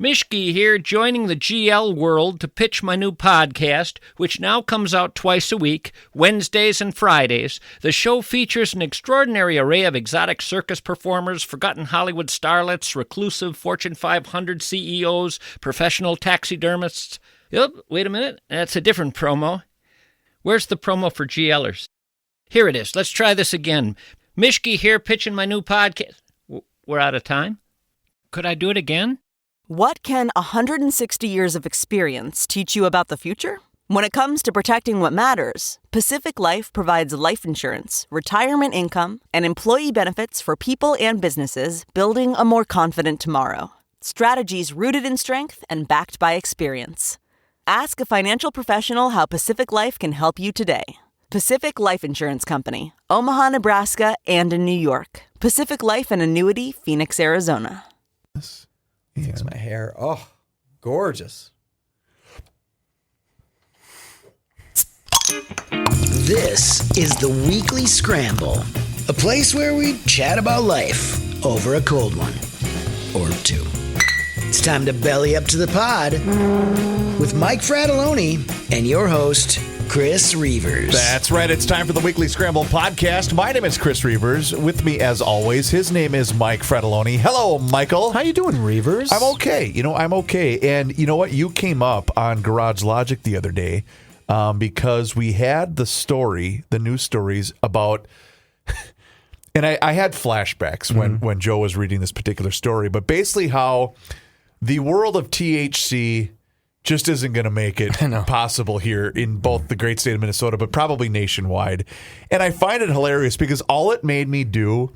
Mishki here, joining the GL world to pitch my new podcast, which now comes out twice a week, Wednesdays and Fridays. The show features an extraordinary array of exotic circus performers, forgotten Hollywood starlets, reclusive Fortune 500 CEOs, professional taxidermists. Yep, wait a minute, that's a different promo. Where's the promo for GLers? Here it is. Let's try this again. Mishki here, pitching my new podcast. We're out of time? Could I do it again? What can 160 years of experience teach you about the future? When it comes to protecting what matters, Pacific Life provides life insurance, retirement income, and employee benefits for people and businesses building a more confident tomorrow. Strategies rooted in strength and backed by experience. Ask a financial professional how Pacific Life can help you today. Pacific Life Insurance Company, Omaha, Nebraska, and in New York. Pacific Life and Annuity, Phoenix, Arizona. Fix my hair. Oh, gorgeous. This is the Weekly Scramble, a place where we chat about life over a cold one or two. It's time to belly up to the pod with Mike Fratelloni and your host, Chris Reavers. That's right. It's time for the Weekly Scramble podcast. My name is Chris Reavers. With me, as always, his name is Mike Fratelloni. Hello, Michael. How you doing, Reavers? I'm okay. I'm okay. And you know what? You came up on Garage Logic the other day because we had the news stories about... And I had flashbacks when Joe was reading this particular story, but basically how the world of THC just isn't going to make it possible here in both the great state of Minnesota, but probably nationwide. And I find it hilarious because all it made me do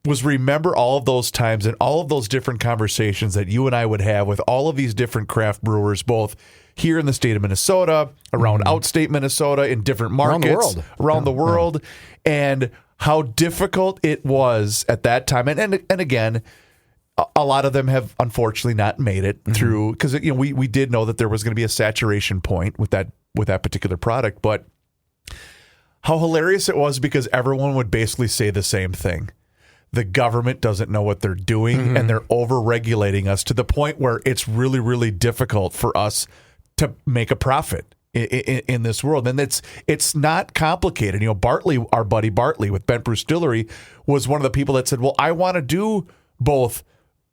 was remember all of those times and all of those different conversations that you and I would have with all of these different craft brewers, both here in the state of Minnesota, around outstate Minnesota, in different markets, around the world, and how difficult it was at that time. And again, a lot of them have unfortunately not made it through, because we did know that there was going to be a saturation point with that particular product. But how hilarious it was because everyone would basically say the same thing. The government doesn't know what they're doing, and they're over-regulating us to the point where it's really, really difficult for us to make a profit in this world. And it's not complicated. Bartley, our buddy Bartley with Bent Brew Distillery, was one of the people that said, well, I want to do both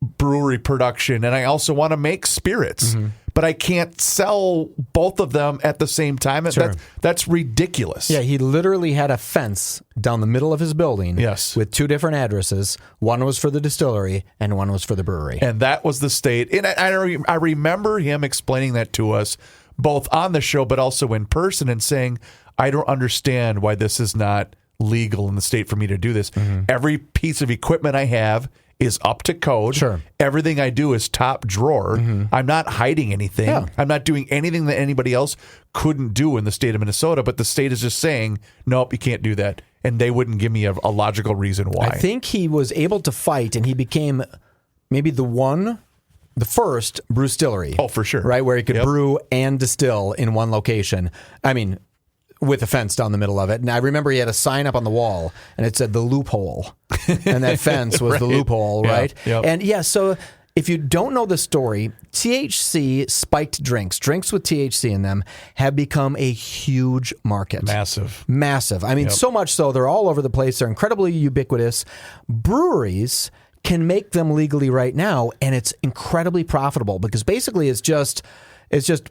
brewery production and I also want to make spirits, but I can't sell both of them at the same time. And that's ridiculous. Yeah, he literally had a fence down the middle of his building with two different addresses. One was for the distillery and one was for the brewery. And that was the state. And I remember him explaining that to us both on the show but also in person and saying, I don't understand why this is not legal in the state for me to do this. Every piece of equipment I have is up to code. Sure. Everything I do is top drawer. I'm not hiding anything. Yeah. I'm not doing anything that anybody else couldn't do in the state of Minnesota, but the state is just saying, nope, you can't do that. And they wouldn't give me a logical reason why. I think he was able to fight, and he became maybe the first brew distillery. Oh, for sure. Right, where he could brew and distill in one location. I mean, with a fence down the middle of it. And I remember he had a sign up on the wall, and it said the loophole. And that fence was the loophole, right? Yep. And so if you don't know the story, THC spiked drinks with THC in them, have become a huge market. Massive. I mean, so much so they're all over the place. They're incredibly ubiquitous. Breweries can make them legally right now, and it's incredibly profitable because basically it's just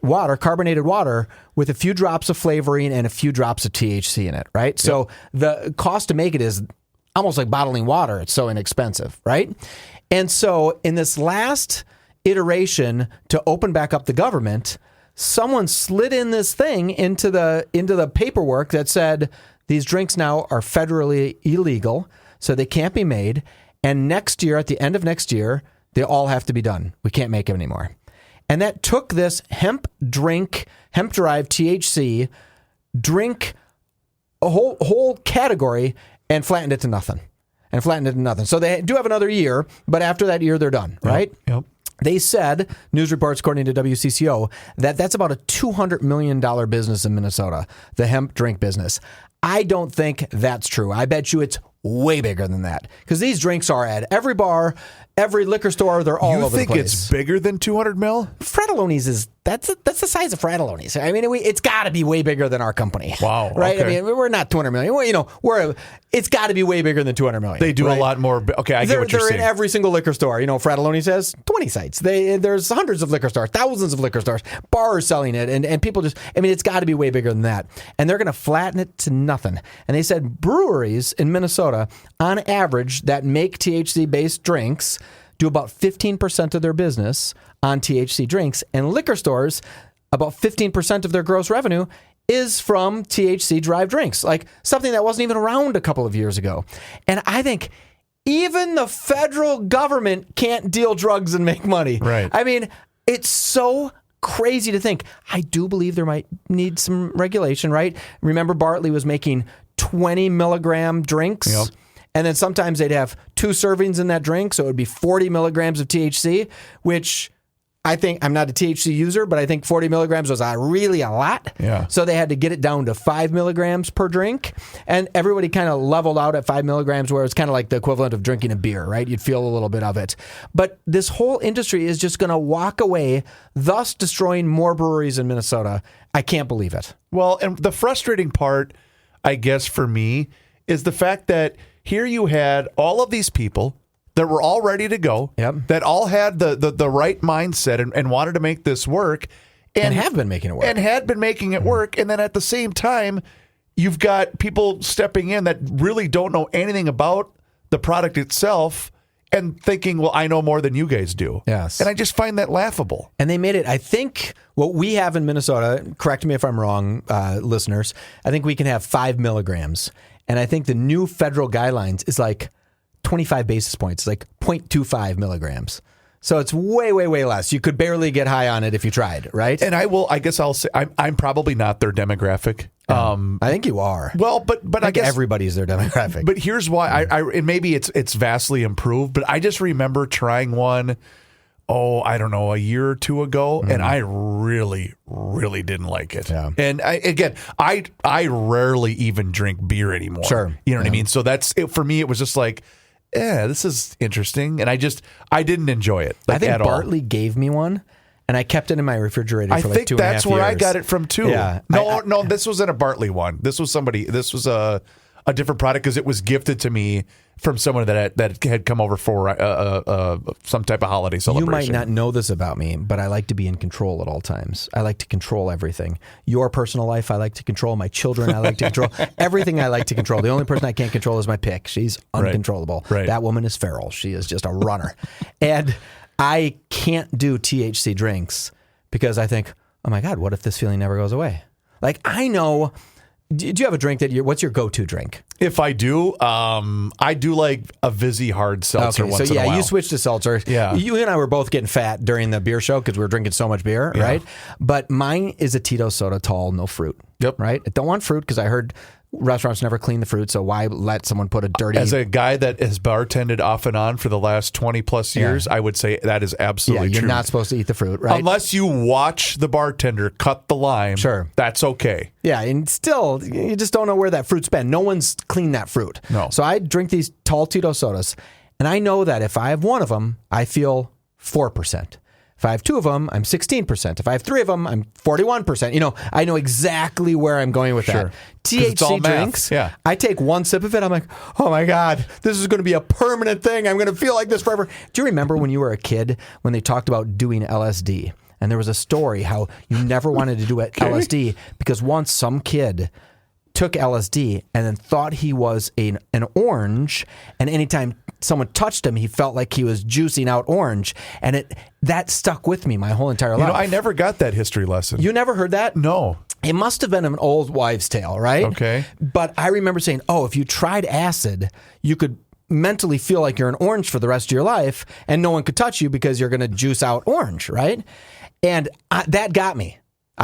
water, carbonated water, with a few drops of flavoring and a few drops of THC in it, right? Yep. So the cost to make it is almost like bottling water. It's so inexpensive, right? And so in this last iteration to open back up the government, someone slid in this thing into the paperwork that said these drinks now are federally illegal, so they can't be made. And next year, at the end of next year, they all have to be done. We can't make them anymore. And that took this hemp-derived THC drink, a whole category, and flattened it to nothing. So they do have another year, but after that year, they're done, right? Yep. They said, news reports according to WCCO, that's about a $200 million business in Minnesota, the hemp drink business. I don't think that's true. I bet you it's way bigger than that because these drinks are at every bar, Every liquor store, they're all over the place. You think it's bigger than 200 mil? Fratallone's that's the size of Fratallone's. I mean, it's got to be way bigger than our company. Wow. Right? Okay. I mean, we're not 200 million. It's got to be way bigger than 200 million. They do a lot more. Okay, I get what you're saying. They're in every single liquor store. Fratallone's has 20 sites. There's hundreds of liquor stores, thousands of liquor stores, bars selling it, and people just. I mean, it's got to be way bigger than that. And they're going to flatten it to nothing. And they said breweries in Minnesota, on average, that make THC-based drinks, do about 15% of their business on THC drinks, and liquor stores, about 15% of their gross revenue is from THC-derived drinks, like something that wasn't even around a couple of years ago. And I think even the federal government can't deal drugs and make money. Right. I mean, it's so crazy to think. I do believe there might need some regulation, right? Remember, Bartley was making 20 milligram drinks. Yep. And then sometimes they'd have 2 servings in that drink, so it would be 40 milligrams of THC, which I think, I'm not a THC user, but I think 40 milligrams was really a lot. Yeah. So they had to get it down to 5 milligrams per drink. And everybody kind of leveled out at 5 milligrams, where it's kind of like the equivalent of drinking a beer, right? You'd feel a little bit of it. But this whole industry is just going to walk away, thus destroying more breweries in Minnesota. I can't believe it. Well, and the frustrating part, I guess, for me, is the fact that here you had all of these people that were all ready to go, that all had the right mindset and wanted to make this work. And have been making it work. And had been making it work. And then at the same time, you've got people stepping in that really don't know anything about the product itself and thinking, well, I know more than you guys do. Yes. And I just find that laughable. And they made it, I think, what we have in Minnesota, correct me if I'm wrong, listeners, I think we can have 5 milligrams. And I think the new federal guidelines is like 25 basis points, like 0.25 milligrams. So it's way, way, way less. You could barely get high on it if you tried, right? And I guess I'll say, I'm probably not their demographic. I think you are. Well, but I guess everybody's their demographic. But here's why. And maybe it's vastly improved, but I just remember trying one, I don't know, a year or two ago, and I really, really didn't like it. Yeah. And I rarely even drink beer anymore. Sure. You know what I mean? So that's it for me. It was just like, this is interesting, and I didn't enjoy it. Like, I think at Bartley gave me one, and I kept it in my refrigerator for like 2.5 years. I think that's where I got it from too. Yeah. No, this wasn't a Bartley one. This was a different product because it was gifted to me from someone that had come over for some type of holiday celebration. You might not know this about me, but I like to be in control at all times. I like to control everything. Your personal life, I like to control. My children, I like to control. Everything I like to control. The only person I can't control is my pick. She's uncontrollable. Right. That woman is feral. She is just a runner. And I can't do THC drinks because I think, oh my God, what if this feeling never goes away? Like, I know... Do you have a drink what's your go-to drink? If I do, I do like a Vizzy hard seltzer once in a while. You switched to seltzer. Yeah. You and I were both getting fat during the beer show because we were drinking so much beer, right? But mine is a Tito's soda tall, no fruit. Yep. Right? I don't want fruit because I heard restaurants never clean the fruit, so why let someone put a dirty... As a guy that has bartended off and on for the last 20 plus years, I would say that is absolutely you're true. not supposed to eat the fruit, right? Unless you watch the bartender cut the lime, that's okay. Yeah, and still, you just don't know where that fruit's been. No one's cleaned that fruit. No. So I drink these tall Tito sodas, and I know that if I have one of them, I feel 4%. If I have 2 of them, I'm 16%. If I have 3 of them, I'm 41%. I know exactly where I'm going with that. THC drinks, I take one sip of it, I'm like, oh my God, this is going to be a permanent thing. I'm going to feel like this forever. Do you remember when you were a kid when they talked about doing LSD? And there was a story how you never wanted to do LSD because once some kid took LSD and then thought he was an orange, and anytime someone touched him, he felt like he was juicing out orange, and that stuck with me my whole entire life. I never got that history lesson. You never heard that? No. It must have been an old wives' tale, right? Okay. But I remember saying, if you tried acid, you could mentally feel like you're an orange for the rest of your life, and no one could touch you because you're going to juice out orange, right? And that got me.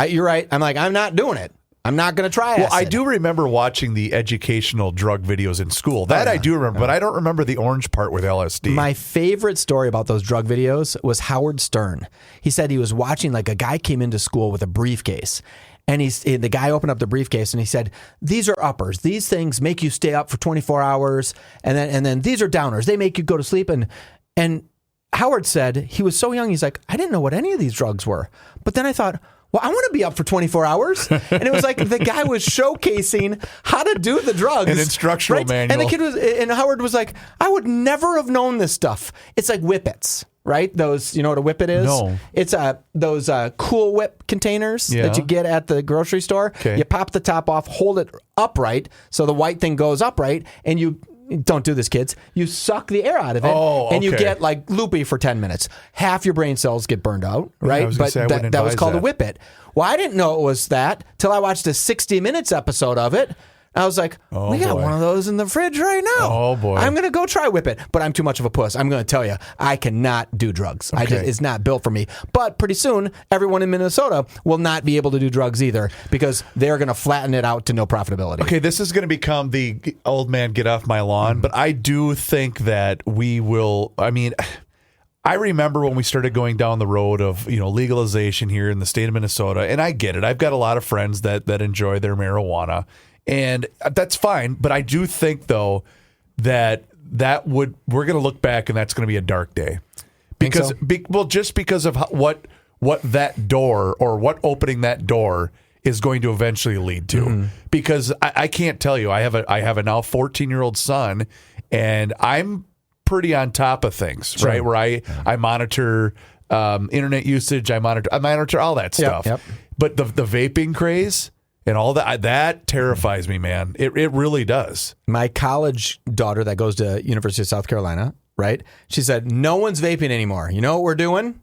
You're right. I'm like, I'm not doing it. I'm not going to try acid. Well, I do remember watching the educational drug videos in school. That I do remember, but I don't remember the orange part with LSD. My favorite story about those drug videos was Howard Stern. He said he was watching, like, a guy came into school with a briefcase. And the guy opened up the briefcase and he said, these are uppers. These things make you stay up for 24 hours. And then these are downers. They make you go to sleep. And Howard said he was so young, he's like, I didn't know what any of these drugs were. But then I thought, well, I want to be up for 24 hours. And it was like the guy was showcasing how to do the drugs. An instructional manual. And the kid and Howard was like, I would never have known this stuff. It's like Whippets, right? Those, you know what a Whippet is? No. It's those Cool Whip containers that you get at the grocery store. Okay. You pop the top off, hold it upright so the white thing goes upright, and you don't do this, kids. You suck the air out of it, and you get like loopy for 10 minutes. Half your brain cells get burned out, right? But that was called a Whippet. Well, I didn't know it was that till I watched a 60 Minutes episode of it. I was like, we got one of those in the fridge right now. Oh, boy. I'm going to go try Whippet, but I'm too much of a puss. I'm going to tell you, I cannot do drugs. It's not built for me. But pretty soon, everyone in Minnesota will not be able to do drugs either because they're going to flatten it out to no profitability. Okay, this is going to become the old man get off my lawn, but I do think that we will, I remember when we started going down the road of, legalization here in the state of Minnesota, and I get it. I've got a lot of friends that enjoy their marijuana. And that's fine, but I do think though that we're going to look back and that's going to be a dark day, because just because of what that door or what opening that door is going to eventually lead to. Because I can't tell you, I have a now 14-year-old son, and I'm pretty on top of things, right? Where I monitor internet usage, I monitor all that stuff. Yep. But the vaping craze and all that terrifies me, man. It really does. My college daughter that goes to University of South Carolina, right? She said, no one's vaping anymore. You know what we're doing?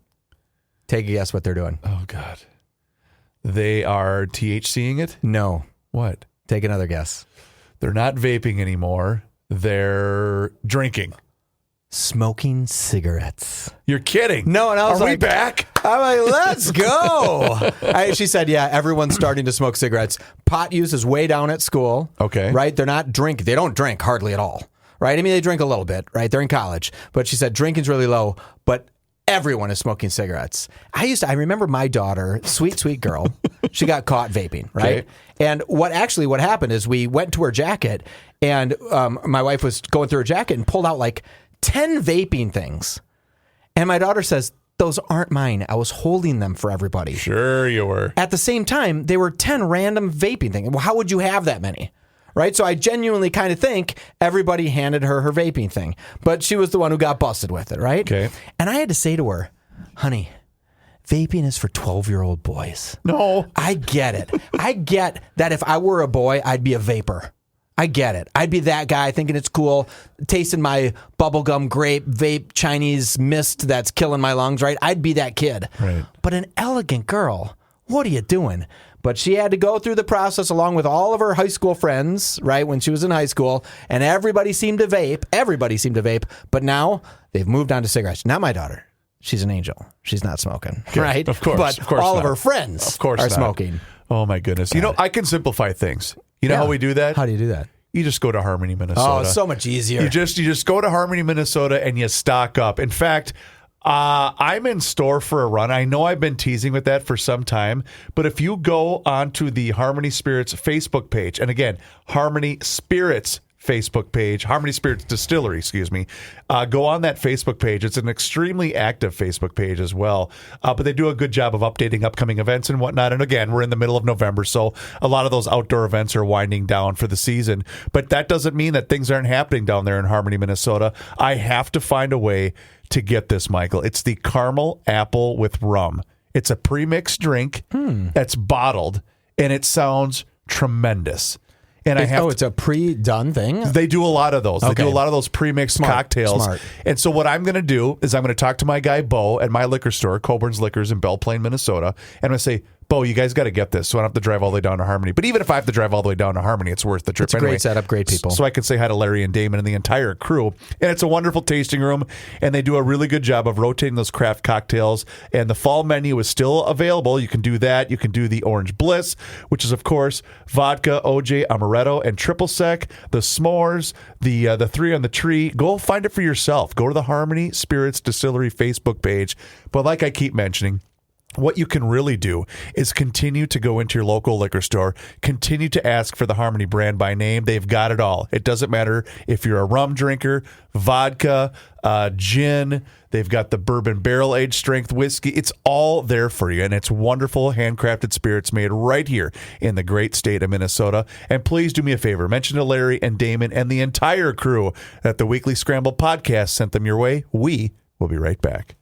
Take a guess what they're doing. Oh, God. They are THCing it? No. What? Take another guess. They're not vaping anymore. They're drinking. Smoking cigarettes. You're kidding. No, and I was Are we back? I'm like, let's go. She said, yeah, everyone's starting to smoke cigarettes. Pot use is way down at school. Okay. Right? They're not drinking. They don't drink hardly at all. Right? I mean, they drink a little bit, right? They're in college. But she said drinking's really low, but everyone is smoking cigarettes. I remember my daughter, sweet girl, she got caught vaping, right? Okay. And what happened is we went to her jacket, and my wife was going through her jacket and pulled out like 10 vaping things. And my daughter says, those aren't mine. I was holding them for everybody. Sure you were. At the same time, they were 10 random vaping things. Well, how would you have that many? Right? So I genuinely kind of think everybody handed her vaping thing. But she was the one who got busted with it, right? Okay. And I had to say to her, honey, vaping is for 12-year-old boys. No. I get it. I get that if I were a boy, I'd be a vapor. I get it. I'd be that guy thinking it's cool, tasting my bubblegum grape vape Chinese mist that's killing my lungs, right? I'd be that kid. Right. But an elegant girl, what are you doing? But she had to go through the process along with all of her high school friends, right, when she was in high school, and everybody seemed to vape. But now they've moved on to cigarettes. Not my daughter. She's an angel. She's not smoking, right? Of course. But all of her friends are smoking. Oh, my goodness. I can simplify things. You know how we do that? How do you do that? You just go to Harmony, Minnesota. Oh, so much easier. You just go to Harmony, Minnesota, and you stock up. In fact, I'm in store for a run. I know I've been teasing with that for some time, but if you go onto the Harmony Spirits Facebook page, and again, Harmony Spirits Facebook page, Harmony Spirits Distillery, excuse me. Go on that Facebook page. It's an extremely active Facebook page as well. But they do a good job of updating upcoming events and whatnot. And again, we're in the middle of November, so a lot of those outdoor events are winding down for the season. But that doesn't mean that things aren't happening down there in Harmony, Minnesota. I have to find a way to get this, Michael. It's the caramel apple with rum. It's a pre-mixed drink that's bottled, and it sounds tremendous. And it's a pre-done thing? They do a lot of those. Okay. They do a lot of those pre-mixed cocktails. Smart. And so what I'm going to do is I'm going to talk to my guy, Bo, at my liquor store, Coburn's Liquors in Belle Plaine, Minnesota. And I'm going to say, Bo, you guys got to get this, so I don't have to drive all the way down to Harmony. But even if I have to drive all the way down to Harmony, it's worth the trip. It's a great setup, great people. So I can say hi to Larry and Damon and the entire crew. And it's a wonderful tasting room, and they do a really good job of rotating those craft cocktails. And the fall menu is still available. You can do that. You can do the Orange Bliss, which is, of course, vodka, OJ, amaretto, and triple sec, the s'mores, the three on the tree. Go find it for yourself. Go to the Harmony Spirits Distillery Facebook page. But like I keep mentioning, what you can really do is continue to go into your local liquor store, continue to ask for the Harmony brand by name. They've got it all. It doesn't matter if you're a rum drinker, vodka, gin. They've got the bourbon barrel-aged strength whiskey. It's all there for you, and it's wonderful handcrafted spirits made right here in the great state of Minnesota. And please do me a favor. Mention to Larry and Damon and the entire crew that the Weekly Scramble podcast sent them your way. We will be right back.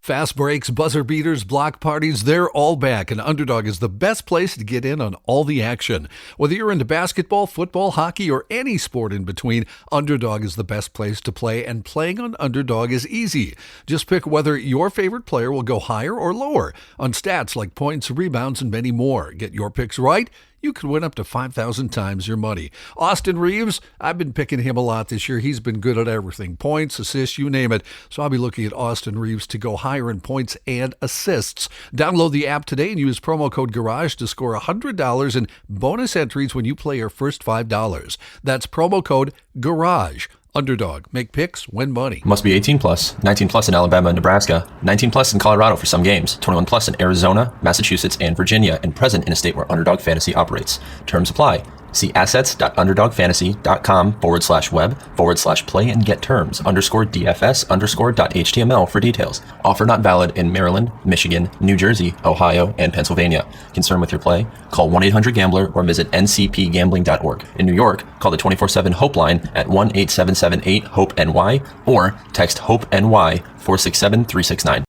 Fast breaks, buzzer beaters, block parties, they're all back, and Underdog is the best place to get in on all the action. Whether you're into basketball, football, hockey, or any sport in between, Underdog is the best place to play, and playing on Underdog is easy. Just pick whether your favorite player will go higher or lower on stats like points, rebounds, and many more. Get your picks right, you could win up to 5,000 times your money. Austin Reeves, I've been picking him a lot this year. He's been good at everything. Points, assists, you name it. So I'll be looking at Austin Reeves to go higher in points and assists. Download the app today and use promo code GARAGE to score $100 in bonus entries when you play your first $5. That's promo code GARAGE. Underdog. Make picks, win money. Must be 18 plus, 19 plus in Alabama and Nebraska, 19 plus in Colorado for some games, 21 plus in Arizona, Massachusetts, and Virginia, and present in a state where Underdog Fantasy operates. Terms apply. See assets.underdogfantasy.com/web/play and get terms _DFS_.html for details. Offer not valid in Maryland, Michigan, New Jersey, Ohio, and Pennsylvania. Concerned with your play? Call 1-800-GAMBLER or visit ncpgambling.org. In New York, call the 24/7 Hope line at 1-877-8-HOPE-NY or text HOPE-NY 467-369.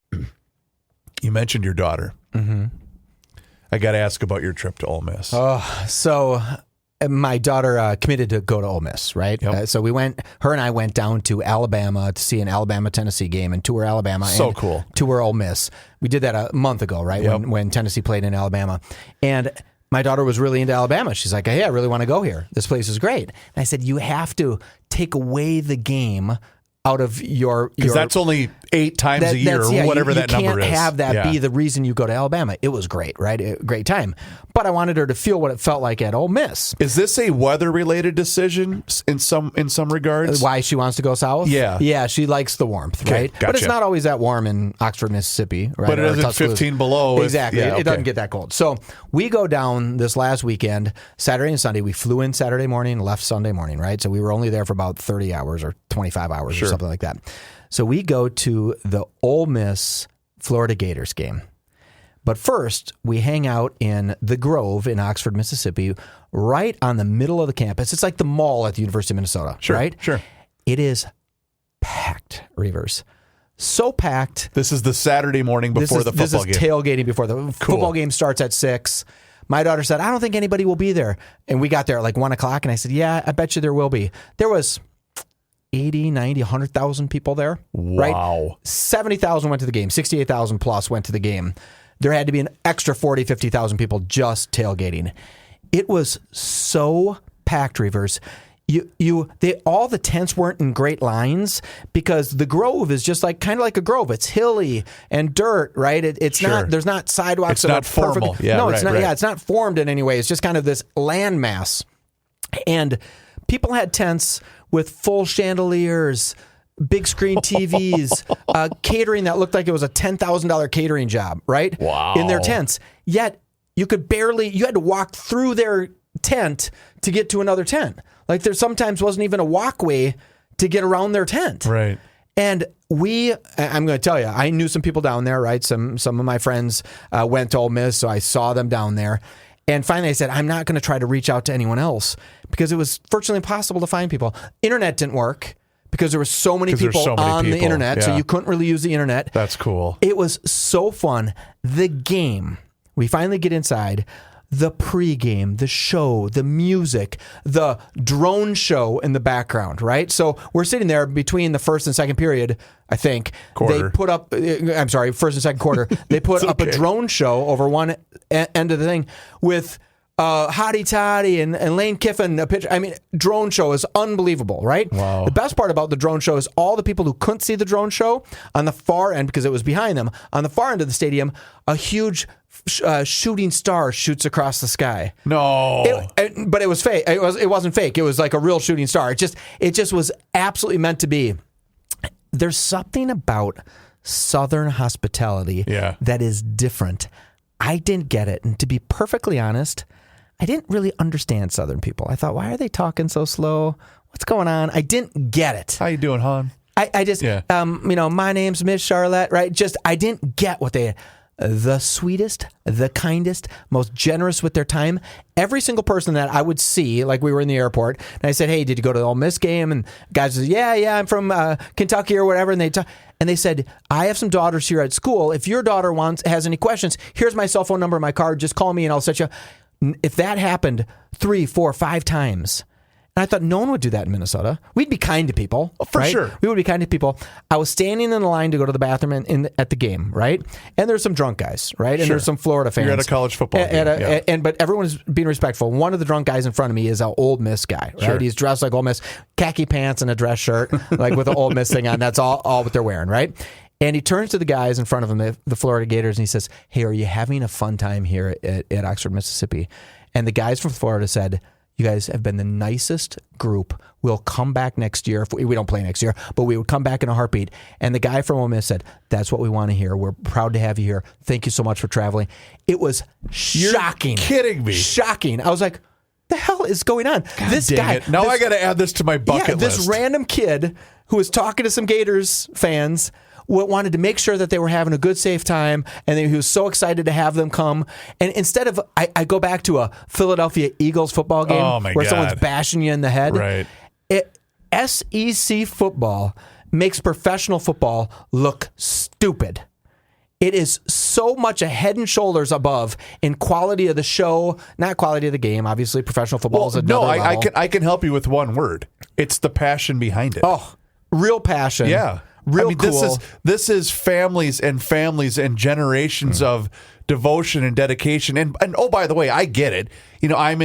You mentioned your daughter. Mm-hmm. I got to ask about your trip to Ole Miss. So my daughter committed to go to Ole Miss, right? Yep. So her and I went down to Alabama to see an Alabama-Tennessee game and tour Alabama. So and cool. Tour Ole Miss. We did that a month ago, right? Yep. When Tennessee played in Alabama. And my daughter was really into Alabama. She's like, hey, I really want to go here. This place is great. And I said, you have to take away the game out of your... Because that's only 8 times a year or whatever that number is. You can't have that be the reason you go to Alabama. It was great, right? A great time. But I wanted her to feel what it felt like at Ole Miss. Is this a weather-related decision in some regards? Why she wants to go south? Yeah. Yeah, she likes the warmth, right? Gotcha. But it's not always that warm in Oxford, Mississippi, right? But it isn't 15 below. Exactly. It doesn't get that cold. So we go down this last weekend, Saturday and Sunday. We flew in Saturday morning, left Sunday morning, right? So we were only there for about 30 hours or 25 hours or something like that. So we go to the Ole Miss Florida Gators game. But first, we hang out in the Grove in Oxford, Mississippi, right on the middle of the campus. It's like the mall at the University of Minnesota, right? Sure. It is packed, Reavers. So packed. This is the Saturday morning before the football game. This is tailgating before the football game starts at 6. My daughter said, I don't think anybody will be there. And we got there at like 1 o'clock, and I said, yeah, I bet you there will be. There was 80, 90, 100,000 people there. Wow. Right? 70,000 went to the game. 68,000 plus went to the game. There had to be an extra 40, 50,000 people just tailgating. It was so packed, Reavers. All the tents weren't in great lines because the Grove is just like kind of like a grove. It's hilly and dirt, right? It's not. There's not sidewalks. It's not formal. Perfect. Yeah, no, it's not. Right. Yeah, it's not formed in any way. It's just kind of this landmass, and people had tents with full chandeliers, big screen TVs, catering that looked like it was a $10,000 catering job, right? Wow. In their tents. Yet you had to walk through their tent to get to another tent. Like there sometimes wasn't even a walkway to get around their tent. Right. And I'm going to tell you, I knew some people down there, right? Some of my friends went to Ole Miss, so I saw them down there. And finally I said, I'm not going to try to reach out to anyone else because it was virtually impossible to find people. Internet didn't work because there were so many people on the internet, so you couldn't really use the internet. That's cool. It was so fun. The game, we finally get inside. The pregame, the show, the music, the drone show in the background, right? So we're sitting there between the first and second period, I think. Quarter. They put up, first and second quarter. They put up a drone show over one end of the thing with Hottie Toddy and Lane Kiffin, a picture. I mean, drone show is unbelievable, right? Wow. The best part about the drone show is all the people who couldn't see the drone show on the far end, because it was behind them, on the far end of the stadium, a huge shooting star shoots across the sky. No. But it was fake. It wasn't fake. It was like a real shooting star. It just was absolutely meant to be. There's something about Southern hospitality that is different. I didn't get it. And to be perfectly honest, I didn't really understand Southern people. I thought, why are they talking so slow? What's going on? I didn't get it. How you doing, hon? I just, my name's Miss Charlotte, right? Just, I didn't get what the sweetest, the kindest, most generous with their time. Every single person that I would see, like we were in the airport, and I said, hey, did you go to the Ole Miss game? And guys said, yeah, I'm from Kentucky or whatever. And they said, I have some daughters here at school. If your daughter has any questions, here's my cell phone number, my card. Just call me and I'll set you. If that happened 3, 4, 5 times, and I thought no one would do that in Minnesota. We'd be kind to people. For sure. We would be kind to people. I was standing in the line to go to the bathroom at the game, right? And there's some drunk guys, right? And there's some Florida fans. You're at a college football game. But everyone's being respectful. One of the drunk guys in front of me is an Ole Miss guy, right? Sure. He's dressed like Ole Miss, khaki pants and a dress shirt, like with an Ole Miss thing on. That's all what they're wearing, right? And he turns to the guys in front of him, the Florida Gators, and he says, hey, are you having a fun time here at Oxford, Mississippi? And the guys from Florida said, you guys have been the nicest group. We'll come back next year. We don't play next year, but we would come back in a heartbeat. And the guy from Ole Miss said, that's what we want to hear. We're proud to have you here. Thank you so much for traveling. It was shocking. You're kidding me. Shocking. I was like, the hell is going on? This guy. Now I got to add this to my bucket list. This random kid who was talking to some Gators fans wanted to make sure that they were having a good, safe time, and he was so excited to have them come. And instead of, I go back to a Philadelphia Eagles football game where someone's bashing you in the head. Right. SEC football makes professional football look stupid. It is so much a head and shoulders above in quality of the show, not quality of the game. Obviously, professional football is another level. I can help you with one word. It's the passion behind it. Oh, real passion. Yeah. Real cool. This is families and generations of devotion and dedication. And oh, by the way, I get it. You know, I'm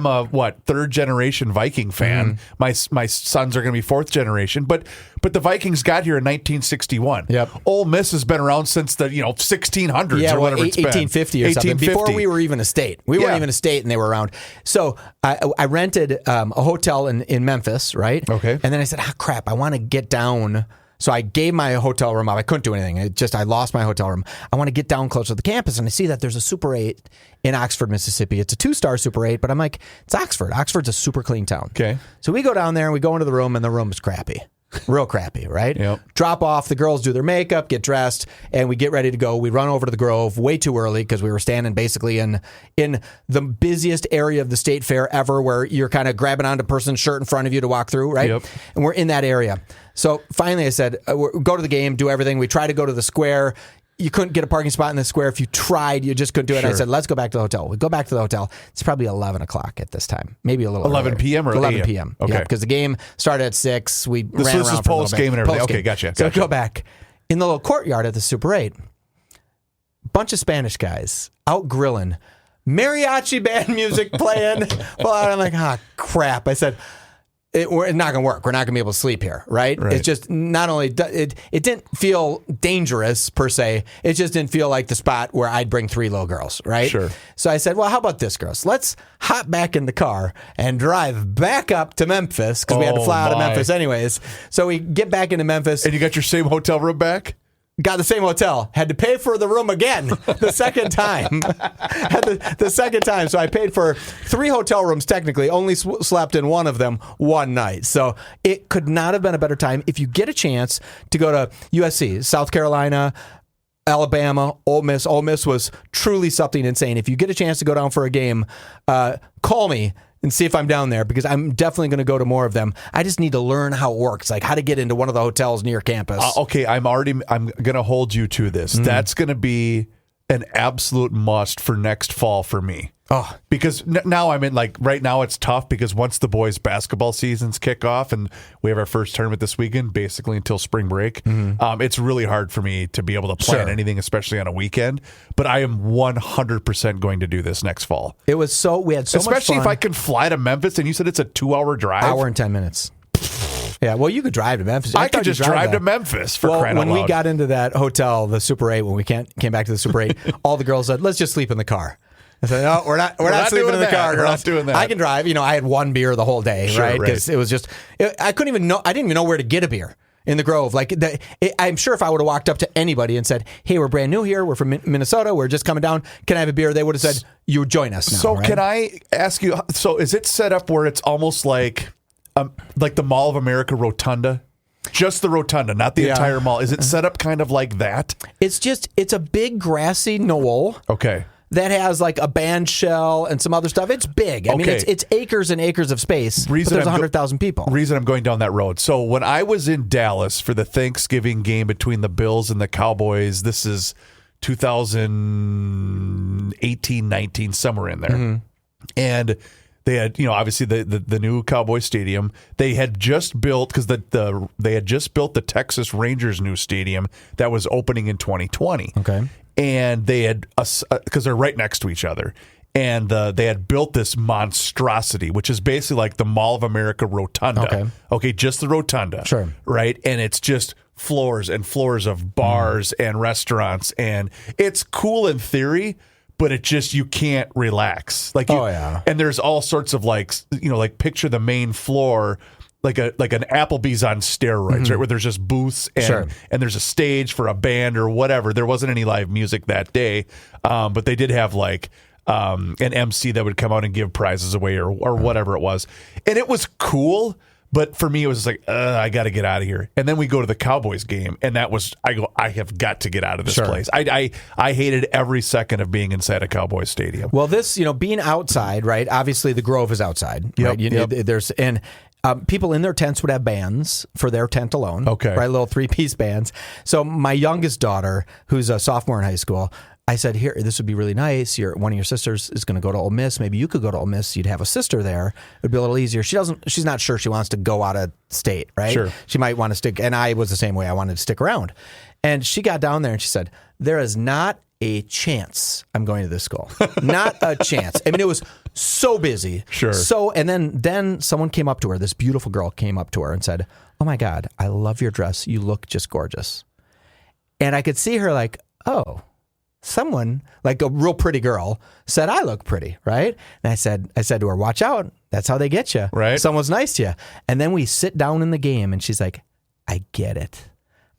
a third generation Viking fan. My sons are going to be fourth generation. But the Vikings got here in 1961. Yep. Ole Miss has been around since the 1600s or whatever it's been. 1850 or something. Before we were even a state. We weren't even a state, and they were around. So I rented a hotel in Memphis, right? Okay. And then I said, crap, I want to get down. So I gave my hotel room up. I couldn't do anything. I lost my hotel room. I want to get down close to the campus, and I see that there's a Super 8 in Oxford, Mississippi. It's a 2-star Super 8, but I'm like, it's Oxford. Oxford's a super clean town. Okay. So we go down there, and we go into the room, and the room is crappy. Real crappy, right? Yep. Drop off. The girls do their makeup, get dressed, and we get ready to go. We run over to the Grove way too early because we were standing basically in the busiest area of the state fair ever, where you're kind of grabbing onto a person's shirt in front of you to walk through, right? Yep. And we're in that area. So finally I said, go to the game, do everything. We try to go to the square. You couldn't get a parking spot in the square. If you tried, you just couldn't do it. Sure. I said, let's go back to the hotel. We go back to the hotel. It's probably 11 o'clock at this time. Maybe a little 11 earlier. p.m. or 11 a.m.? p.m. Okay. Yeah, because the game started at 6. We ran around This is for a little bit. post-game and everything. Post-game. Okay, gotcha. So go back. In the little courtyard at the Super 8, bunch of Spanish guys out grilling. Mariachi band music playing. Well, I'm like, crap. I said, it's not going to work. We're not going to be able to sleep here, right? It's just not only, it didn't feel dangerous per se. It just didn't feel like the spot where I'd bring 3 little girls, right? Sure. So I said, well, how about this, girls? Let's hop back in the car and drive back up to Memphis because we had to fly out of Memphis anyways. So we get back into Memphis. And you got your same hotel room back? Got the same hotel. Had to pay for the room again the second time. the second time. So I paid for 3 hotel rooms technically. Only slept in one of them one night. So it could not have been a better time. If you get a chance to go to USC, South Carolina, Alabama, Ole Miss. Ole Miss was truly something insane. If you get a chance to go down for a game, call me and see if I'm down there, because I'm definitely going to go to more of them. I just need to learn how it works, like how to get into one of the hotels near campus. Okay, I'm going to hold you to this. That's going to be an absolute must for next fall for me. Oh, because now I'm in, like, right now it's tough because once the boys' basketball seasons kick off and we have our first tournament this weekend, basically until spring break, it's really hard for me to be able to plan anything, especially on a weekend. But I am 100% going to do this next fall. We had so much fun. Especially if I can fly to Memphis, and you said it's a 2-hour drive. Hour and 10 minutes. Yeah, well, you could drive to Memphis. I could just drive to Memphis for crying out loud. When we got into that hotel, the Super 8, when we came back to the Super 8, all the girls said, let's just sleep in the car. I said, no, we're not sleeping in the car. We're not doing that. I can drive. I had one beer the whole day, right? Because it was just, I didn't even know where to get a beer. in the Grove. Like I'm sure if I would have walked up to anybody and said, "Hey, we're brand new here. We're from Minnesota. We're just coming down. Can I have a beer?" They would have said, "You would join us now." So right? can I ask you? So is it set up where it's almost like the Mall of America rotunda? Just the rotunda, not the entire mall. Is it set up kind of like that? It's a big grassy knoll. Okay. That has like a band shell and some other stuff. It's big. I mean, it's acres and acres of space. But there's 100,000 people. Reason I'm going down that road. So when I was in Dallas for the Thanksgiving game between the Bills and the Cowboys, this is 2018, 19, somewhere in there. And they had, obviously the new Cowboy Stadium. They had just built, because they had just built the Texas Rangers new stadium that was opening in 2020. Okay. And they had, because they're right next to each other, and they had built this monstrosity, which is basically like the Mall of America rotunda. Okay, just the rotunda. Sure. Right? And it's just floors and floors of bars and restaurants, and it's cool in theory, but it just, you can't relax. And there's all sorts of like picture the main floor like an Applebee's on steroids, right? Where there's just booths and there's a stage for a band or whatever. There wasn't any live music that day, but they did have like an MC that would come out and give prizes away or whatever it was, and it was cool. But for me, it was like, I got to get out of here. And then we go to the Cowboys game, and I have got to get out of this place. I hated every second of being inside a Cowboys stadium. Well, this, being outside, right? Obviously, the Grove is outside, right? There's people in their tents would have bands for their tent alone. Okay. Right, little 3-piece bands. So my youngest daughter, who's a sophomore in high school, I said, "Here, this would be really nice. One of your sisters is going to go to Ole Miss. Maybe you could go to Ole Miss. You'd have a sister there. It'd be a little easier." She's not sure she wants to go out of state, right? Sure. She might want to stick, and I was the same way. I wanted to stick around. And she got down there and she said, "There is not a chance I'm going to this school. Not a chance." I mean, it was so busy. Sure. So, and then someone came up to her. This beautiful girl came up to her and said, "Oh my God, I love your dress. You look just gorgeous." And I could see her like, oh, someone, like a real pretty girl, said I look pretty, right? And I said to her, "Watch out. That's how they get you. Right. Someone's nice to you." And then we sit down in the game and she's like, "I get it.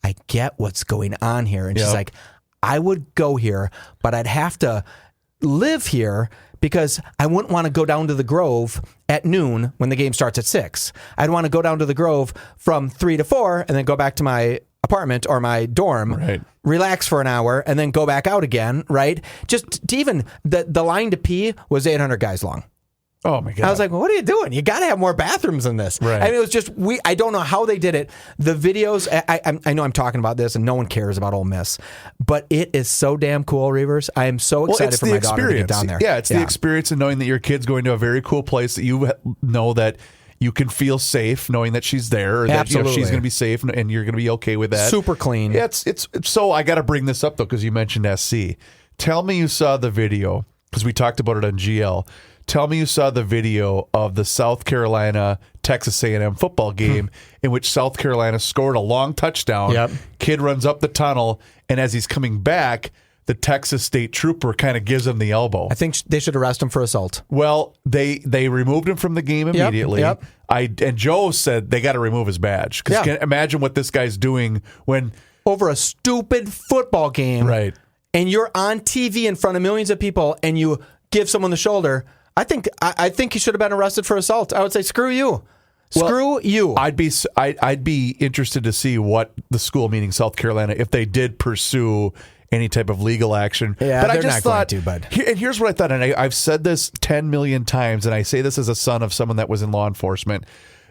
I get what's going on here." And she's like, "I would go here, but I'd have to live here because I wouldn't want to go down to the Grove at noon when the game starts at 6. I'd want to go down to the Grove from 3 to 4 and then go back to my apartment or my dorm, relax for an hour, and then go back out again, right?" Just to even, the line to pee was 800 guys long. Oh my God. I was like, well, what are you doing? You got to have more bathrooms than this. Right. I mean, it was just, I don't know how they did it. The videos, I know I'm talking about this and no one cares about Ole Miss, but it is so damn cool, Reavers. I am so excited for my daughter to get down there. Yeah, it's the experience of knowing that your kid's going to a very cool place, that you know that you can feel safe knowing that she's there, or that she's going to be safe and you're going to be okay with that. Super clean. Yeah, it's so I got to bring this up though, because you mentioned SC. Tell me you saw the video, because we talked about it on GL. Tell me you saw the video of the South Carolina Texas A&M football game in which South Carolina scored a long touchdown. Yep. Kid runs up the tunnel, and as he's coming back, the Texas State trooper kind of gives him the elbow. I think they should arrest him for assault. Well, they removed him from the game immediately. Yep. And Joe said they got to remove his badge, because imagine what this guy's doing when over a stupid football game, right? And you're on TV in front of millions of people, and you give someone the shoulder. I think he should have been arrested for assault. I would say, screw you. Screw you. I'd be interested to see what the school, meaning South Carolina, if they did pursue any type of legal action. Yeah, but they're I just not going to, bud. And here's what I thought, and I've said this 10 million times, and I say this as a son of someone that was in law enforcement.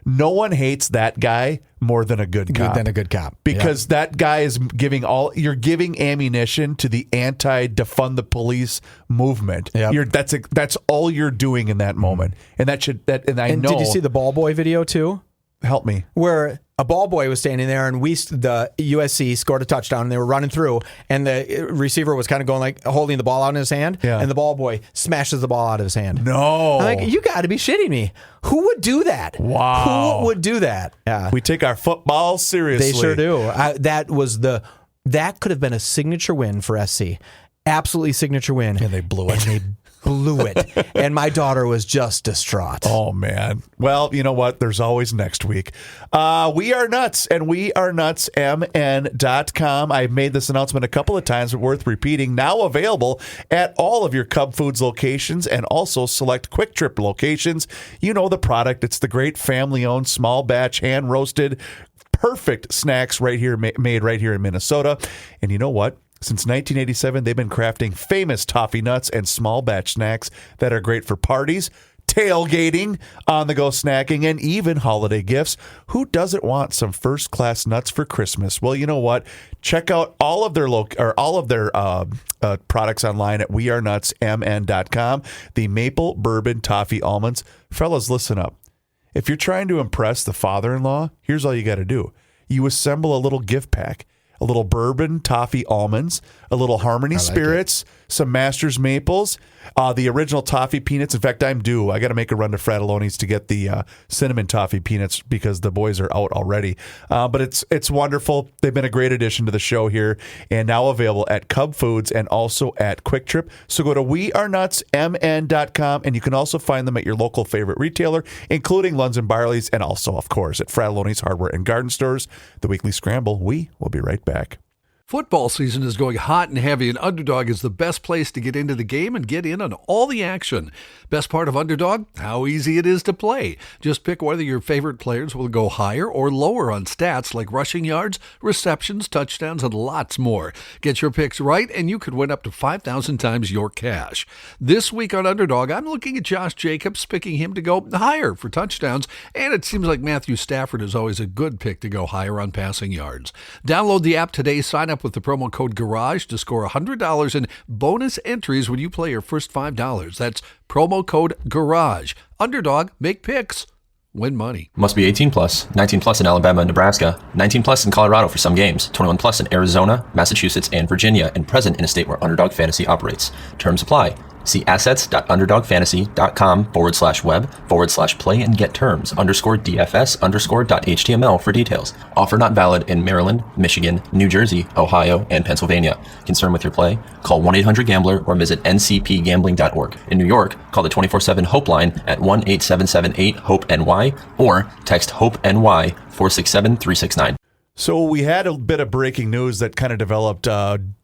No one hates that guy more than a good cop. Because that guy is you're giving ammunition to the anti-defund the police movement. Yep. That's all you're doing in that moment. And And did you see the ball boy video too? Help me. Where a ball boy was standing there, and the USC scored a touchdown, and they were running through, and the receiver was kind of going like holding the ball out in his hand, and the ball boy smashes the ball out of his hand. No. I'm like, you got to be shitting me. Who would do that? Wow. Who would do that? Yeah. We take our football seriously. They sure do. That could have been a signature win for SC. Absolutely signature win. And they blew it. blew it. And my daughter was just distraught. Oh, man. Well, you know what? There's always next week. We are nuts, and wearenutsmn.com. I've made this announcement a couple of times, but worth repeating. Now available at all of your Cub Foods locations and also select Quick Trip locations. You know the product. It's the great family-owned, small batch, hand-roasted, perfect snacks right here, made right here in Minnesota. And you know what? Since 1987, they've been crafting famous toffee nuts and small batch snacks that are great for parties, tailgating, on-the-go snacking, and even holiday gifts. Who doesn't want some first-class nuts for Christmas? Well, you know what? Check out all of their products online at wearenutsmn.com. The maple bourbon toffee almonds. Fellas, listen up. If you're trying to impress the father-in-law, here's all you got to do. You assemble a little gift pack. A little bourbon toffee almonds, a little Harmony Spirits, some Masters Maples, the original toffee peanuts. In fact, I'm due. I got to make a run to Fratelloni's to get the cinnamon toffee peanuts because the boys are out already. But it's wonderful. They've been a great addition to the show here and now available at Cub Foods and also at Quick Trip. So go to wearenutsmn.com and you can also find them at your local favorite retailer, including Lunds and Barley's and also, of course, at Fratelloni's Hardware and Garden Stores. The Weekly Scramble. We will be right back. Football season is going hot and heavy, and Underdog is the best place to get into the game and get in on all the action. Best part of Underdog? How easy it is to play. Just pick whether your favorite players will go higher or lower on stats like rushing yards, receptions, touchdowns, and lots more. Get your picks right, and you could win up to 5,000 times your cash. This week on Underdog, I'm looking at Josh Jacobs, picking him to go higher for touchdowns, and it seems like Matthew Stafford is always a good pick to go higher on passing yards. Download the app today, sign up with the promo code GARAGE to score $100 in bonus entries when you play your first $5. That's promo code GARAGE. Underdog, make picks, win money. Must be 18 plus, 19 plus in Alabama and Nebraska, 19 plus in Colorado for some games, 21 plus in Arizona, Massachusetts, and Virginia, and present in a state where Underdog Fantasy operates. Terms apply. See assets.underdogfantasy.com/web/play and get terms _DFS_.html for details. Offer not valid in Maryland, Michigan, New Jersey, Ohio, and Pennsylvania. Concerned with your play? Call 1-800-GAMBLER or visit ncpgambling.org. In New York, call the 24/7 Hope line at 1-8778-HOPE-NY or text HOPE-NY 467-369. So we had a bit of breaking news that kind of developed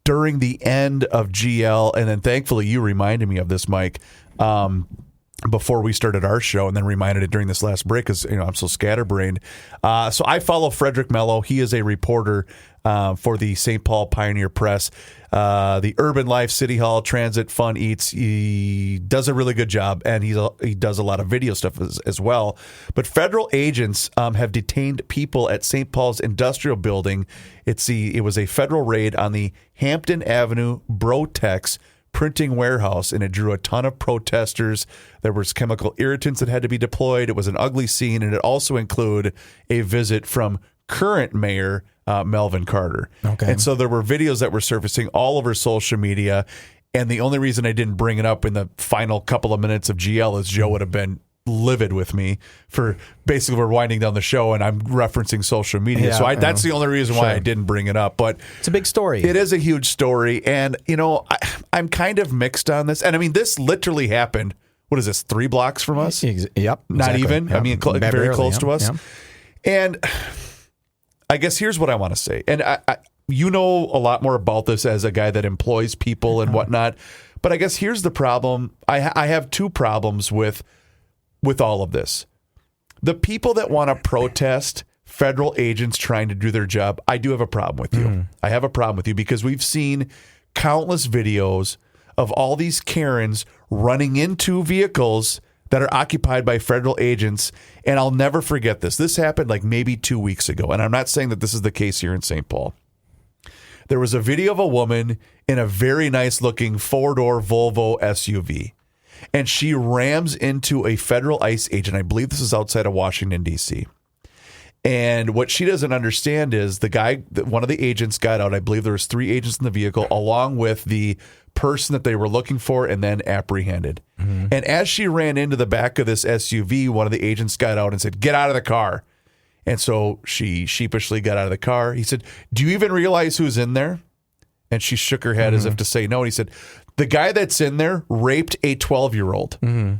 during the end of GL, and then thankfully you reminded me of this, Mike, before we started our show, and then reminded it during this last break because I'm so scatterbrained. So I follow Frederick Mello. He is a reporter for the St. Paul Pioneer Press, the Urban Life City Hall Transit Fun Eats. He does a really good job, and he does a lot of video stuff as well. But federal agents have detained people at St. Paul's Industrial Building. It was a federal raid on the Hampton Avenue Brotex printing warehouse, and it drew a ton of protesters. There was chemical irritants that had to be deployed. It was an ugly scene, and it also included a visit from current mayor Melvin Carter. Okay. And so there were videos that were surfacing all over social media, and the only reason I didn't bring it up in the final couple of minutes of GL is Joe would have been livid with me for basically we're winding down the show and I'm referencing social media. Yeah, so that's the only reason why I didn't bring it up. But it's a big story. It is a huge story. And, I'm kind of mixed on this. And I mean, this literally happened. What is this, 3 blocks from us? Yep. Not exactly. even. Yep. I mean, very close to us. Yep. And I guess here's what I want to say. And I you know a lot more about this as a guy that employs people and whatnot. But I guess here's the problem. I have 2 problems with all of this. The people that want to protest federal agents trying to do their job, I do have a problem with you. Mm-hmm. I have a problem with you because we've seen countless videos of all these Karens running into vehicles that are occupied by federal agents. And I'll never forget this. This happened like maybe 2 weeks ago. And I'm not saying that this is the case here in St. Paul. There was a video of a woman in a very nice looking 4-door Volvo SUV. And she rams into a federal ICE agent. I believe this is outside of Washington, D.C. And what she doesn't understand is one of the agents got out. I believe there was 3 agents in the vehicle along with the person that they were looking for and then apprehended. Mm-hmm. And as she ran into the back of this SUV, one of the agents got out and said, "Get out of the car." And so she sheepishly got out of the car. He said, "Do you even realize who's in there?" And she shook her head as if to say no. And he said, The guy that's in there raped a 12-year-old. Mm-hmm.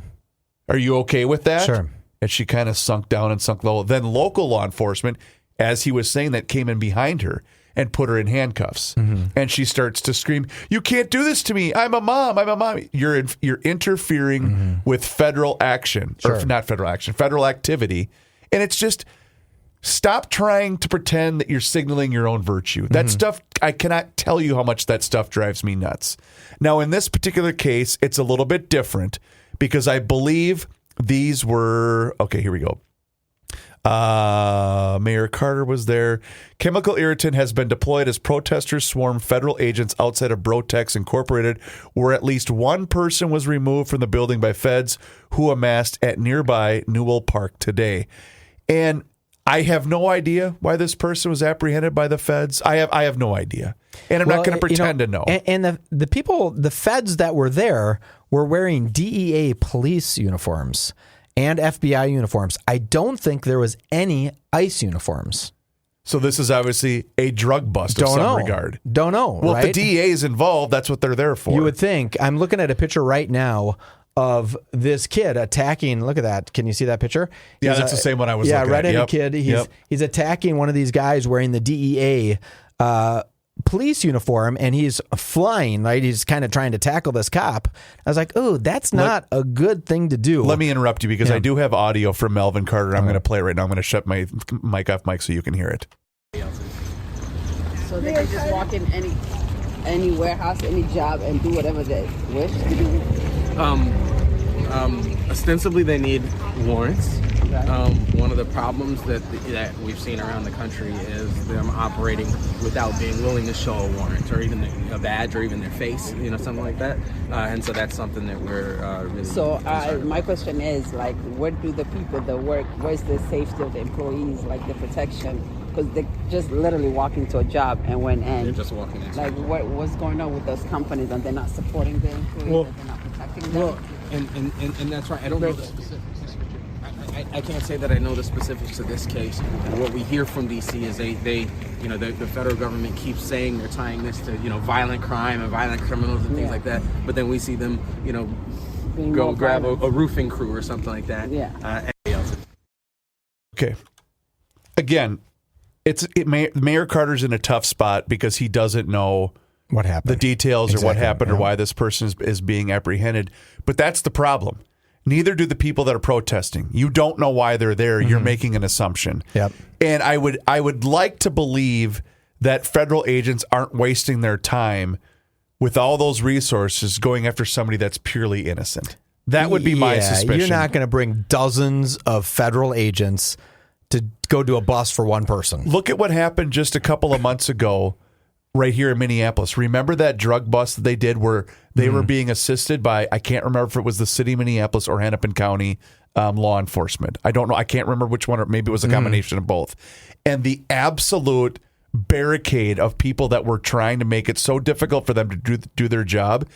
Are you okay with that? Sure. And she kind of sunk down and sunk low. Then local law enforcement, as he was saying that, came in behind her and put her in handcuffs. Mm-hmm. And she starts to scream, "You can't do this to me. I'm a mom. I'm a mom." You're interfering with federal action. Sure. Or not federal action, federal activity. And it's just, stop trying to pretend that you're signaling your own virtue. That stuff, I cannot tell you how much that stuff drives me nuts. Now, in this particular case, it's a little bit different because I believe these were, okay, here we go. Mayor Carter was there. Chemical irritant has been deployed as protesters swarm federal agents outside of Brotex Incorporated, where at least one person was removed from the building by feds who amassed at nearby Newell Park today. And I have no idea why this person was apprehended by the feds. I have no idea. And I'm not going to pretend to know. And the people, the feds that were there were wearing DEA police uniforms and FBI uniforms. I don't think there was any ICE uniforms. So this is obviously a drug bust of some regard. Don't know. Well, right? if the DEA is involved, that's what they're there for. You would think. I'm looking at a picture right now of this kid attacking. Look at that. Can you see that picture? Yeah, that's the same one I was looking at. Yeah, redheaded kid. He's attacking one of these guys wearing the DEA police uniform, and he's flying, right? He's kind of trying to tackle this cop. I was like, oh, that's not a good thing to do. Let me interrupt you because I do have audio from Melvin Carter. I'm going to play it right now. I'm going to shut my mic off, Mike, so you can hear it. So they can just walk in any warehouse, any job, and do whatever they wish to do? Ostensibly, they need warrants. One of the problems that we've seen around the country is them operating without being willing to show a warrant or even a badge or even their face, something like that. And so that's something that we're really concerned my question is, like, where do the people that work, where's the safety of the employees, like the protection? Because they just literally walk into a job and went in. They're just walking into like, what's going on with those companies, and they're not supporting their employees, and they're not protecting them? Well, and that's right. I don't know the specifics. I can't say that I know the specifics of this case. What we hear from DC is they the federal government keeps saying they're tying this to violent crime and violent criminals and things like that. But then we see them go grab a roofing crew or something like that. Yeah. Okay. Again, Mayor Carter's in a tough spot because he doesn't know what happened, the details or what happened or why this person is being apprehended. But that's the problem. Neither do the people that are protesting. You don't know why they're there. You're making an assumption. Yep. And I would like to believe that federal agents aren't wasting their time with all those resources going after somebody that's purely innocent. That would be my suspicion. You're not going to bring dozens of federal agents to go do a bust for one person. Look at what happened just a couple of months ago right here in Minneapolis. Remember that drug bust that they did where they were being assisted by, I can't remember if it was the city of Minneapolis or Hennepin County law enforcement. I don't know. I can't remember which one, or maybe it was a combination of both. And the absolute barricade of people that were trying to make it so difficult for them to do their job.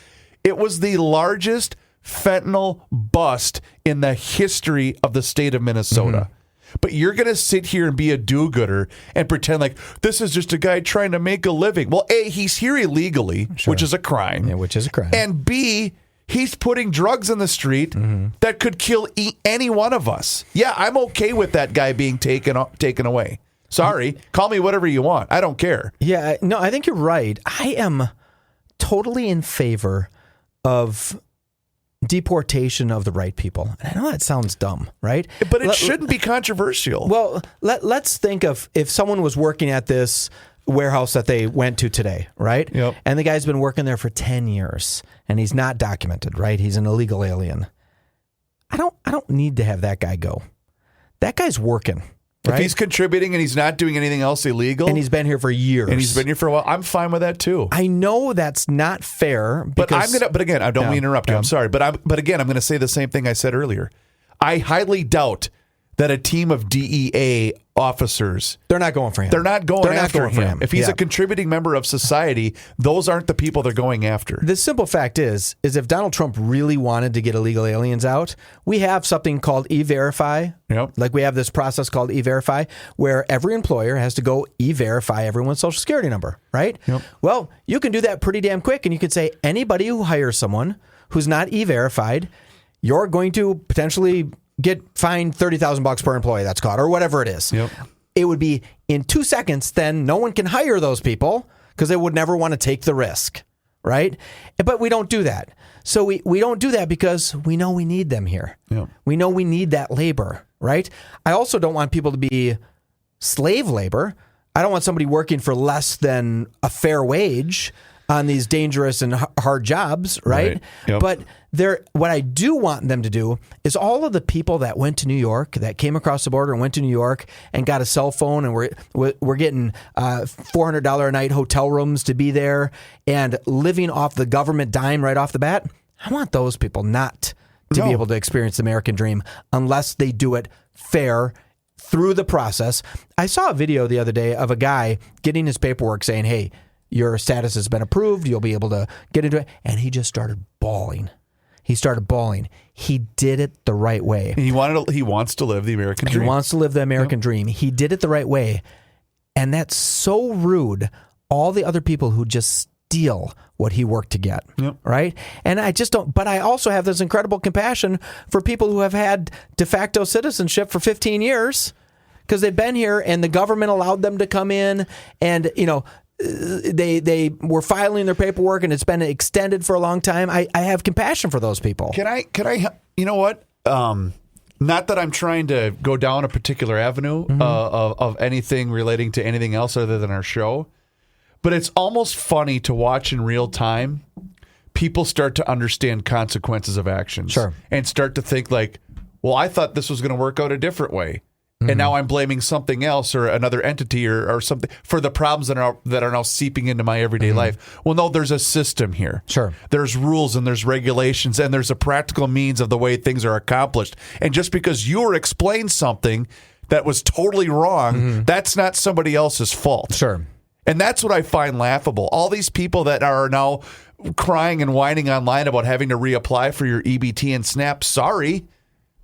It was the largest fentanyl bust in the history of the state of Minnesota. But you're going to sit here and be a do-gooder and pretend like this is just a guy trying to make a living. Well, A, he's here illegally, which is a crime. Yeah, which is a crime. And B, he's putting drugs in the street that could kill any one of us. Yeah, I'm okay with that guy being taken away. Sorry, call me whatever you want. I don't care. Yeah, no, I think you're right. I am totally in favor of deportation of the right people. And I know that sounds dumb, right? But it shouldn't be controversial. Well, let's think of if someone was working at this warehouse that they went to today, right? Yep. And the guy's been working there for 10 years and he's not documented, right? He's an illegal alien. I don't need to have that guy go. That guy's working. Right? If he's contributing and he's not doing anything else illegal. And he's been here for years. And he's been here for a while. I'm fine with that too. I know that's not fair. But again, I don't mean to interrupt you. I'm sorry. But again, I'm going to say the same thing I said earlier. I highly doubt that a team of DEA officers, They're not going for him. they're not going after him. If he's Yeah. a contributing member of society, those aren't the people they're going after. The simple fact is if Donald Trump really wanted to get illegal aliens out, we have something called E-Verify. Yep. Like we have this process called E-Verify where every employer has to go E-Verify everyone's social security number, right? Yep. Well, you can do that pretty damn quick, and you could say anybody who hires someone who's not E-Verified, you're going to potentially get fined $30,000 per employee that's caught, or whatever it is. Yep. It would be in 2 seconds. Then no one can hire those people because they would never want to take the risk, right? But we don't do that. So we don't do that because we know we need them here. Yep. We know we need that labor, right? I also don't want people to be slave labor. I don't want somebody working for less than a fair wage on these dangerous and hard jobs, right? Yep. But what I do want them to do is all of the people that went to New York, that came across the border and went to New York and got a cell phone, and we're getting $400 a night hotel rooms to be there and living off the government dime right off the bat. I want those people not to be able to experience the American dream unless they do it fair through the process. I saw a video the other day of a guy getting his paperwork saying, hey, your status has been approved. You'll be able to get into it. And he just started bawling. He did it the right way. He wants to live the American dream. He wants to live the American dream. He did it the right way. And that's so rude. All the other people who just steal what he worked to get. Yep. Right? And I just don't, but I also have this incredible compassion for people who have had de facto citizenship for 15 years because they've been here and the government allowed them to come in and, they were filing their paperwork and it's been extended for a long time. I have compassion for those people. Can I, you know what? Not that I'm trying to go down a particular avenue of anything relating to anything else other than our show, but it's almost funny to watch in real time people start to understand consequences of actions. Sure. And start to think like, well, I thought this was going to work out a different way. And now I'm blaming something else or another entity or something for the problems that are now seeping into my everyday life. Well, no, there's a system here. Sure. There's rules and there's regulations and there's a practical means of the way things are accomplished. And just because you were explained something that was totally wrong, that's not somebody else's fault. Sure. And that's what I find laughable. All these people that are now crying and whining online about having to reapply for your EBT and SNAP, sorry.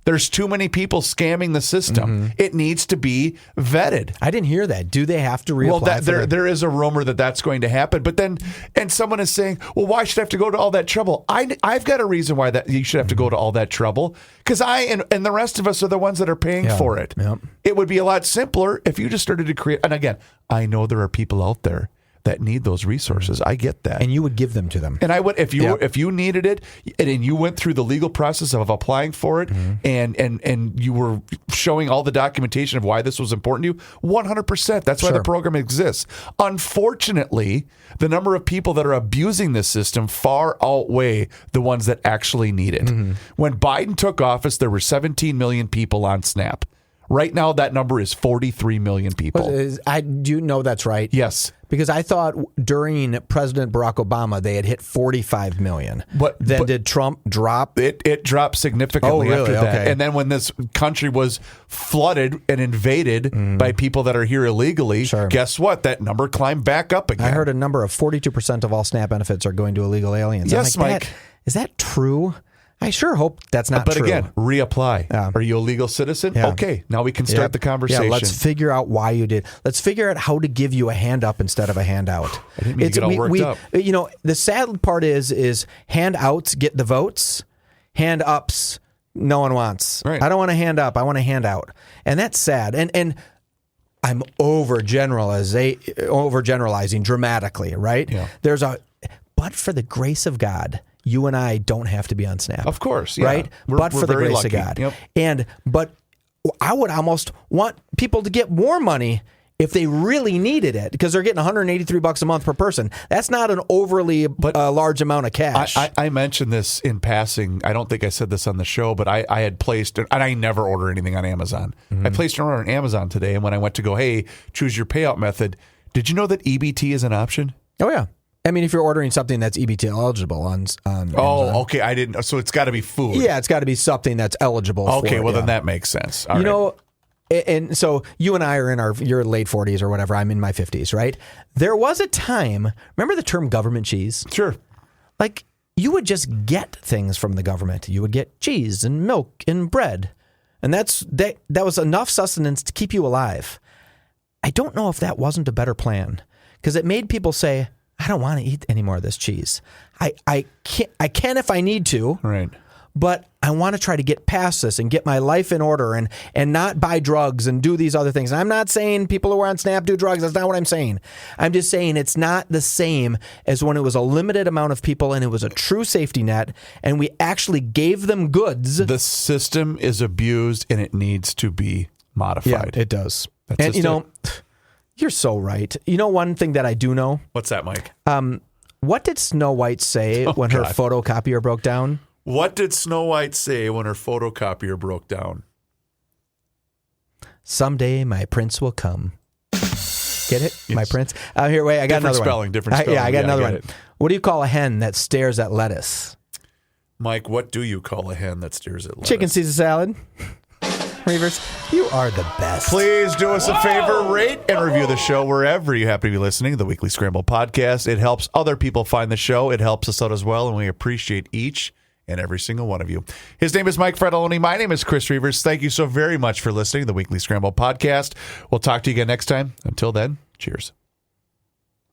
There's too many people scamming the system. It needs to be vetted. I didn't hear that. Do they have to reapply? Well, there is a rumor that that's going to happen. But then, and someone is saying, well, why should I have to go to all that trouble? I've got a reason why that you should have to go to all that trouble. Because I and the rest of us are the ones that are paying for it. Yeah. It would be a lot simpler if you just started to create. And again, I know there are people out there that need those resources. I get that. And you would give them to them. And I would, if you needed it and you went through the legal process of applying for it and you were showing all the documentation of why this was important to you, 100%. That's why the program exists. Unfortunately, the number of people that are abusing this system far outweigh the ones that actually need it. When Biden took office, there were 17 million people on SNAP. Right now, that number is 43 million people. Do you know that's right? Yes. Because I thought during President Barack Obama, they had hit 45 million. But did Trump drop? It dropped significantly after that. Okay. And then when this country was flooded and invaded by people that are here illegally, guess what? That number climbed back up again. I heard a number of 42% of all SNAP benefits are going to illegal aliens. Yes, Mike. Is that true? I sure hope that's not true. But again, reapply. Are you a legal citizen? Yeah. Okay, now we can start the conversation. Yeah, let's figure out why you did. Let's figure out how to give you a hand up instead of a handout. I didn't mean to get all worked up. You know, the sad part is handouts get the votes, hand ups no one wants. Right. I don't want a hand up. I want a handout, and that's sad. And I'm overgeneralizing dramatically, right? Yeah. But for the grace of God, you and I don't have to be on SNAP. Of course, yeah. Right? But for the very grace lucky. of God. Yep. But I would almost want people to get more money if they really needed it, because they're getting $183 a month per person. That's not an overly large amount of cash. I mentioned this in passing. I don't think I said this on the show, but I had placed, and I never order anything on Amazon. I placed an order on Amazon today, and when I went to go, hey, choose your payout method, did you know that EBT is an option? Oh, yeah. I mean, if you're ordering something that's EBT eligible on Amazon. Okay. I didn't. So it's got to be food. Yeah, it's got to be something that's eligible. Okay, for well it, then that makes sense. All you right. know, and so you and I are in your late 40s or whatever. I'm in my 50s, right? There was a time. Remember the term government cheese? Sure. Like you would just get things from the government. You would get cheese and milk and bread, and that was enough sustenance to keep you alive. I don't know if that wasn't a better plan because it made people say, I don't want to eat any more of this cheese. I can if I need to. Right. But I want to try to get past this and get my life in order and not buy drugs and do these other things. And I'm not saying people who are on SNAP do drugs. That's not what I'm saying. I'm just saying it's not the same as when it was a limited amount of people and it was a true safety net and we actually gave them goods. The system is abused and it needs to be modified. Yeah, it does. That's and, just it. You're so right. You know one thing that I do know? What's that, Mike? What did Snow White say when her photocopier broke down? What did Snow White say when her photocopier broke down? Someday my prince will come. Get it? Yes. My prince? Here, wait, I got another one. Different spelling. Yeah, I got another one. What do you call a hen that stares at lettuce? Mike, what do you call a hen that stares at lettuce? Chicken Caesar salad. Reavers, you are the best. Please do us a favor, rate and review the show wherever you happen to be listening to the Weekly Scramble podcast. It helps other people find the show. It helps us out as well, and we appreciate each and every single one of you. His name is Mike Fredoloni. My name is Chris Reavers. Thank you so very much for listening to the Weekly Scramble podcast. We'll talk to you again next time. Until then, cheers.